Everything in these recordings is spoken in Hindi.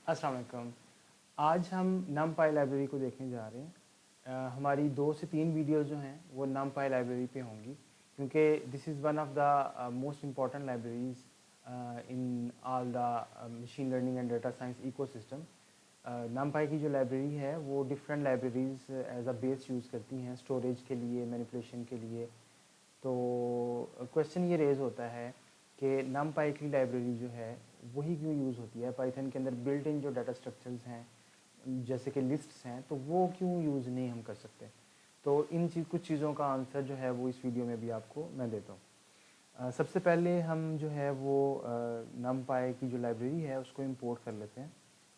अस्सलाम वालेकुम। आज हम numpy लाइब्रेरी को देखने जा रहे हैं। हमारी 2 से 3 वीडियोस जो हैं वो numpy लाइब्रेरी पे होंगी, क्योंकि this is one of the most important libraries in all the machine learning and data science ecosystem. numpy की जो लाइब्रेरी है वो different libraries as a base use करती हैं स्टोरेज के लिए, मैनिपुलेशन के लिए। तो क्वेश्चन ये रेज़ होता है कि numpy की लाइब्रेरी जो है वही क्यों यूज़ होती है, पाइथन के अंदर बिल्ट इन जो डाटा स्ट्रक्चर्स हैं जैसे कि लिस्ट्स हैं, तो वो क्यों यूज़ नहीं हम कर सकते। तो इन कुछ चीज़ों का आंसर जो है वो इस वीडियो में भी आपको मैं देता हूँ। सबसे पहले हम जो है वो numpy की जो लाइब्रेरी है उसको इंपोर्ट कर लेते हैं,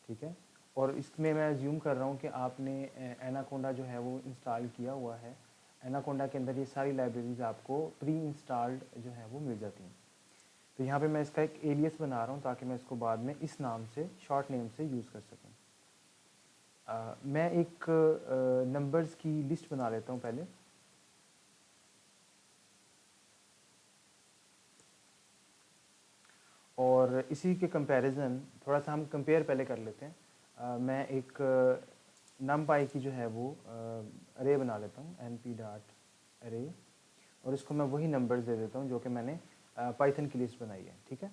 ठीक है। और इसमें मैं अज्यूम कर रहा हूँ कि आपने एनाकोंडा जो है वो इंस्टॉल किया हुआ है। एनाकोंडा के अंदर ये सारी लाइब्रेरीज आपको प्री इंस्टॉल्ड जो है वो मिल जाती हैं। तो यहाँ पे मैं इसका एक एलियस बना रहा हूँ ताकि मैं इसको बाद में इस नाम से, शॉर्ट नेम से यूज़ कर सकूँ। मैं एक नंबर्स की लिस्ट बना लेता हूँ पहले। और इसी के कंपैरिजन थोड़ा सा हम कंपेयर पहले कर लेते हैं। मैं एक numpy की जो है वो अरे बना लेता हूँ, np.array, और इसको मैं वही नंबर्स दे देता हूँ जो कि मैंने पाइथन की लिस्ट बनाई है, ठीक है।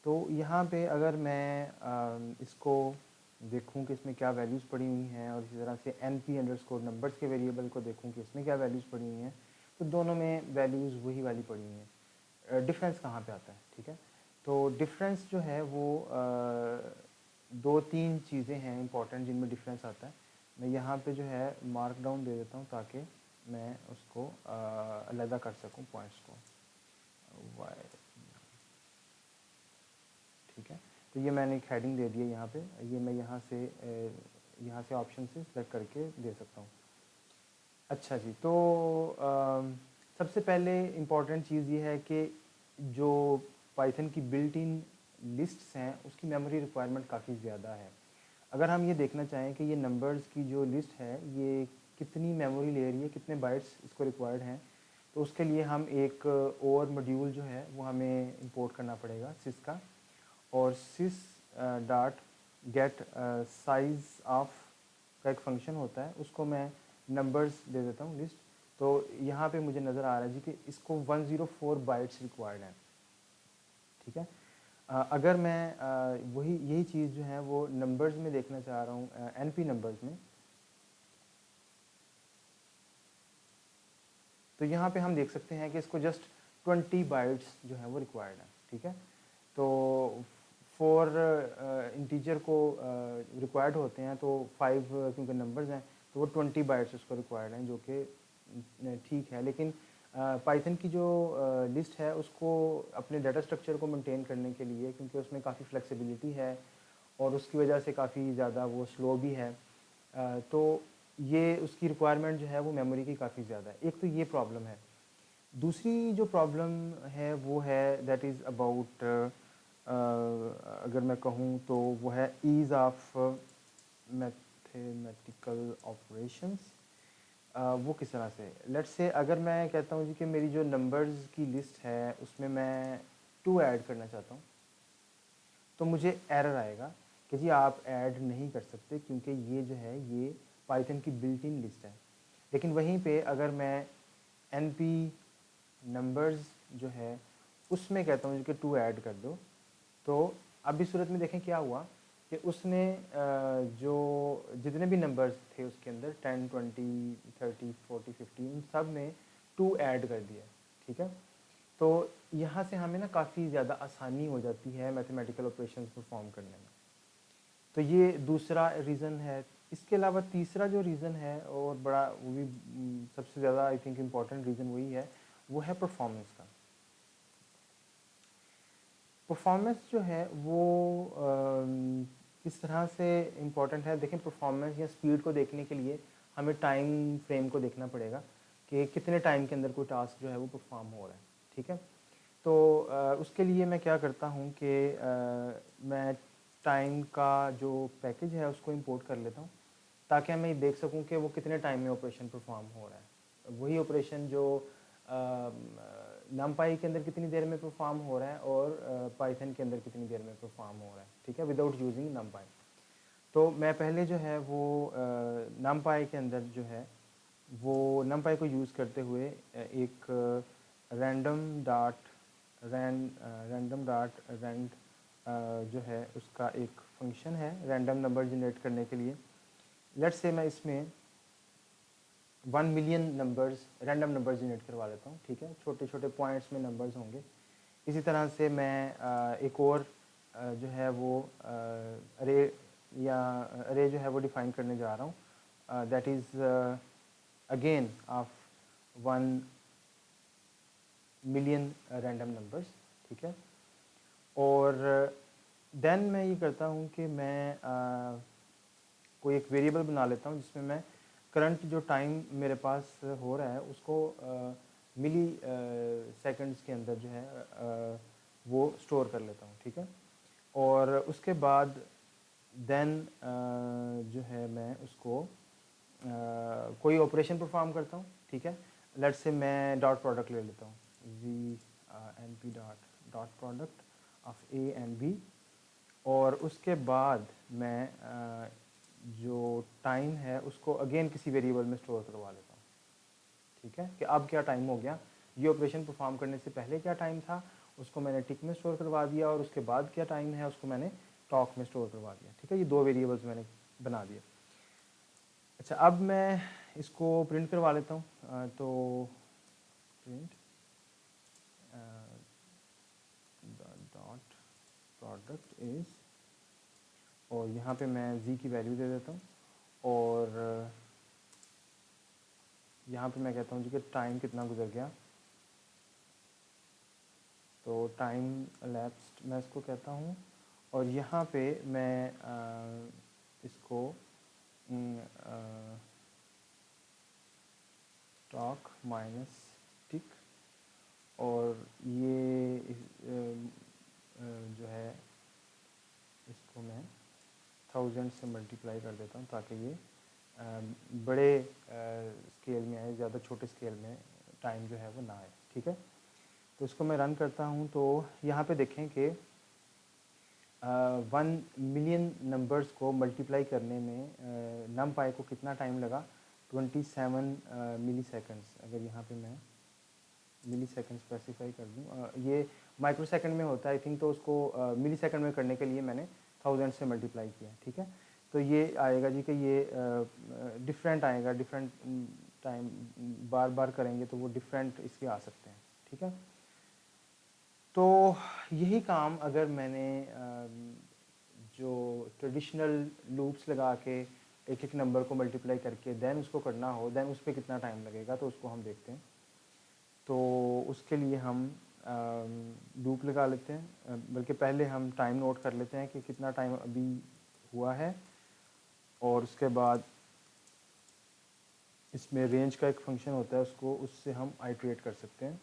तो यहाँ पे अगर मैं इसको देखूँ कि इसमें क्या वैल्यूज़ पड़ी हुई हैं, और इसी तरह से np_ नंबर्स के वेरिएबल को देखूँ कि इसमें क्या वैल्यूज़ पड़ी हुई हैं, तो दोनों में वैल्यूज़ वही वाली पड़ी हुई हैं। डिफरेंस कहाँ पे आता है, ठीक है। तो डिफरेंस जो है वो 2-3 चीज़ें हैं इंपॉर्टेंट जिनमें डिफरेंस आता है। मैं यहाँ पे जो है मार्क डाउन दे देता हूँ ताकि मैं उसको अलग कर सकूँ पॉइंट्स को। वाई, ठीक है। तो ये मैंने एक हेडिंग दे दी है यहाँ पे। ये मैं यहाँ से ऑप्शन से सिलेक्ट करके दे सकता हूँ। अच्छा जी, तो सबसे पहले इम्पॉर्टेंट चीज़ ये है कि जो पाइथन की बिल्ट इन लिस्ट्स हैं उसकी मेमोरी रिक्वायरमेंट काफ़ी ज़्यादा है। अगर हम ये देखना चाहें कि ये नंबर्स की जो लिस्ट है ये कितनी मेमोरी ले रही है, कितने बाइट्स इसको रिक्वायर्ड हैं, तो उसके लिए हम एक और मॉड्यूल जो है वो हमें इंपोर्ट करना पड़ेगा सिस का। और सिस डॉट गेट साइज ऑफ का एक फंक्शन होता है, उसको मैं नंबर्स दे देता हूँ लिस्ट। तो यहाँ पे मुझे नज़र आ रहा है जी कि इसको 104 बाइट्स रिक्वायर्ड है, ठीक है। अगर मैं वही यही चीज़ जो है वो नंबर्स में देखना चाह रहा हूँ, एनपी नंबर्स में, तो यहाँ पे हम देख सकते हैं कि इसको जस्ट 20 बाइट्स जो है वो रिक्वायर्ड है, ठीक है। तो फॉर इंटीजर को रिक्वायर्ड होते हैं, तो 5 क्योंकि नंबर्स हैं तो वो 20 बाइट्स उसको रिक्वायर्ड हैं, जो कि ठीक है। लेकिन पाइथन की जो लिस्ट है उसको अपने डाटा स्ट्रक्चर को मेंटेन करने के लिए, क्योंकि उसमें काफ़ी फ्लेक्सिबिलिटी है और उसकी वजह से काफ़ी ज़्यादा वो स्लो भी है, तो ये उसकी रिक्वायरमेंट जो है वो मेमोरी की काफ़ी ज़्यादा है। एक तो ये प्रॉब्लम है। दूसरी जो प्रॉब्लम है वो है दैट इज़ अबाउट, अगर मैं कहूँ तो वो है ईज़ ऑफ मैथमेटिकल ऑपरेशंस। वो किस तरह से, लेट्स से अगर मैं कहता हूँ जी कि मेरी जो नंबर्स की लिस्ट है उसमें मैं 2 ऐड करना चाहता हूँ, तो मुझे एरर आएगा कि जी आप ऐड नहीं कर सकते क्योंकि ये जो है ये पाइथन की बिल्ट इन लिस्ट है। लेकिन वहीं पे अगर मैं np नंबर्स जो है उसमें कहता हूँ कि 2 ऐड कर दो, तो अब इस सूरत में देखें क्या हुआ कि उसने जो जितने भी नंबर्स थे उसके अंदर 10, 20, 30, 40, 50 उन सब में 2 ऐड कर दिया, ठीक है। तो यहाँ से हमें ना काफ़ी ज़्यादा आसानी हो जाती है मैथमेटिकल ऑपरेशंस परफॉर्म करने में। तो ये दूसरा रीज़न है। इसके अलावा तीसरा जो रीज़न है और बड़ा वो भी सबसे ज़्यादा आई थिंक इम्पॉर्टेंट रीज़न वही है, वो है परफॉर्मेंस का। परफॉर्मेंस जो है वो किस तरह से इम्पॉर्टेंट है, देखें परफॉर्मेंस या स्पीड को देखने के लिए हमें टाइम फ्रेम को देखना पड़ेगा कि कितने टाइम के अंदर कोई टास्क जो है वो परफॉर्म हो रहा है, ठीक है। तो उसके लिए मैं क्या करता हूँ कि मैं टाइम का जो पैकेज है उसको इंपोर्ट कर लेता हूँ ताकि मैं ये देख सकूँ कि वो कितने टाइम में ऑपरेशन परफॉर्म हो रहा है। वही ऑपरेशन जो numpy के अंदर कितनी देर में परफॉर्म हो रहा है और पाइथन के अंदर कितनी देर में परफॉर्म हो रहा है, ठीक है, विदाउट यूजिंग numpy। तो मैं पहले जो है वो numpy के अंदर जो है वो numpy को यूज़ करते हुए एक random dot rand जो है उसका एक फंक्शन है रैंडम नंबर जनरेट करने के लिए। लेट्स से मैं इसमें 1 million numbers random number generate करवा लेता हूँ, ठीक है। छोटे छोटे पॉइंट्स में नंबर्स होंगे। इसी तरह से मैं एक और जो है वो अरे या अरे जो है वो डिफ़ाइन करने जा रहा हूँ, that is again of 1 million random numbers, ठीक है। और देन मैं ये करता हूँ कि मैं कोई एक वेरिएबल बना लेता हूँ जिसमें मैं करंट जो टाइम मेरे पास हो रहा है उसको मिली सेकंड्स के अंदर जो है वो स्टोर कर लेता हूँ, ठीक है। और उसके बाद देन जो है मैं उसको कोई ऑपरेशन परफॉर्म करता हूँ, ठीक है। लेट्स से मैं डॉट प्रोडक्ट ले लेता हूँ, V N P dot product of A and B. और उसके बाद मैं जो टाइम है उसको अगेन किसी वेरिएबल में स्टोर करवा लेता हूँ, ठीक है। कि अब क्या टाइम हो गया, ये ऑपरेशन परफॉर्म करने से पहले क्या टाइम था उसको मैंने टिक में स्टोर करवा दिया, और उसके बाद क्या टाइम है उसको मैंने टॉक में स्टोर करवा दिया, ठीक है। ये दो वेरिएबल्स मैंने बना दिए। अच्छा, अब मैं इसको प्रिंट करवा लेता हूँ। तो प्रिंट डॉट प्रोडक्ट इज़, और यहाँ पे मैं z की वैल्यू दे देता हूँ, और यहाँ पे मैं कहता हूँ जी कि टाइम कितना गुजर गया। तो टाइम elapsed मैं इसको कहता हूँ, और यहाँ पे मैं इसको टॉक माइनस टिक, और ये जो है इसको मैं 1000 से मल्टीप्लाई कर देता हूँ ताकि ये बड़े स्केल में आए, ज़्यादा छोटे स्केल में टाइम जो है वो ना आए, ठीक है। तो इसको मैं रन करता हूँ तो यहाँ पे देखें कि 1 मिलियन नंबर्स को मल्टीप्लाई करने में numpy को कितना टाइम लगा, 27 मिली सेकेंड्स। अगर यहाँ पे मैं मिली सेकेंड स्पेसिफाई कर दूँ, ये माइक्रो सेकेंड में होता है आई थिंक, तो उसको मिली सेकेंड में करने के लिए मैंने 1000 से मल्टीप्लाई किया, ठीक है। तो ये आएगा जी कि ये डिफरेंट आएगा, डिफरेंट टाइम बार बार करेंगे तो वो डिफरेंट इसके आ सकते हैं, ठीक है। तो यही काम अगर मैंने जो ट्रेडिशनल लूप्स लगा के एक एक नंबर को मल्टीप्लाई करके देन उसको करना हो, देन उस पर कितना टाइम लगेगा, तो उसको हम देखते हैं। तो उसके लिए हम लूप लगा लेते हैं, बल्कि पहले हम टाइम नोट कर लेते हैं कि कितना टाइम अभी हुआ है, और उसके बाद इसमें रेंज का एक फंक्शन होता है, उसको उससे हम आइट्रेट कर सकते हैं।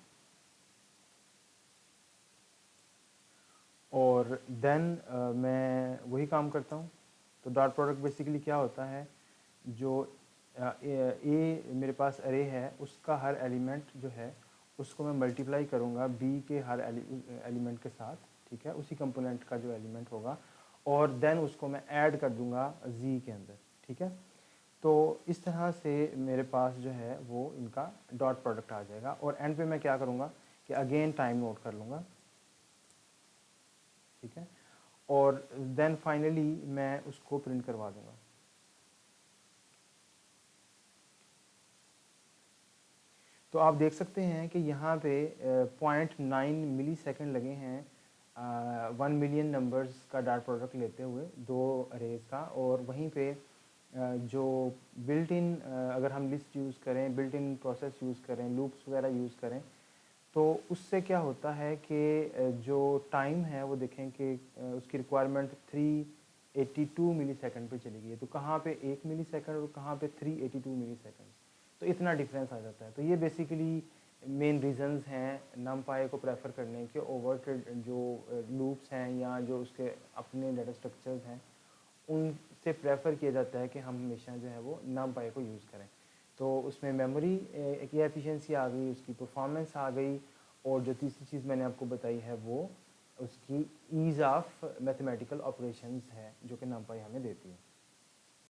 और देन मैं वही काम करता हूँ। तो डॉट प्रोडक्ट बेसिकली क्या होता है, जो ए मेरे पास अरे है उसका हर एलिमेंट जो है उसको मैं मल्टीप्लाई करूँगा बी के हर एलिमेंट के साथ, ठीक है, उसी कंपोनेंट का जो एलिमेंट होगा, और देन उसको मैं ऐड कर दूँगा जी के अंदर, ठीक है। तो इस तरह से मेरे पास जो है वो इनका डॉट प्रोडक्ट आ जाएगा, और एंड पे मैं क्या करूँगा कि अगेन टाइम नोट कर लूँगा, ठीक है, और देन फाइनली मैं उसको प्रिंट करवा दूँगा। तो आप देख सकते हैं कि यहाँ पे 0.9 मिली सेकेंड लगे हैं 1 मिलियन नंबर्स का डॉट प्रोडक्ट लेते हुए दो अरेज का। और वहीं पे जो बिल्ट इन अगर हम लिस्ट यूज़ करें, बिल्ट इन प्रोसेस यूज़ करें, लूप्स वगैरह यूज़ करें, तो उससे क्या होता है कि जो टाइम है वो देखें कि उसकी रिक्वायरमेंट 382 मिली सेकेंड पर चली गई है। तो कहाँ पे 1 मिली सेकेंड और कहाँ पे 382 मिली सेकेंड, तो इतना डिफरेंस आ जाता है। तो ये बेसिकली मेन रीजंस हैं numpy को प्रेफर करने के ओवर जो लूप्स हैं या जो उसके अपने डाटा स्ट्रक्चर्स हैं उनसे प्रेफर किया जाता है कि हम हमेशा जो है वो numpy को यूज़ करें। तो उसमें मेमोरी की एफिशिएंसी आ गई, उसकी परफॉर्मेंस आ गई, और जो तीसरी चीज़ मैंने आपको बताई है वो उसकी ईज़ ऑफ मैथमेटिकल ऑपरेशंस है जो कि numpy हमें देती है।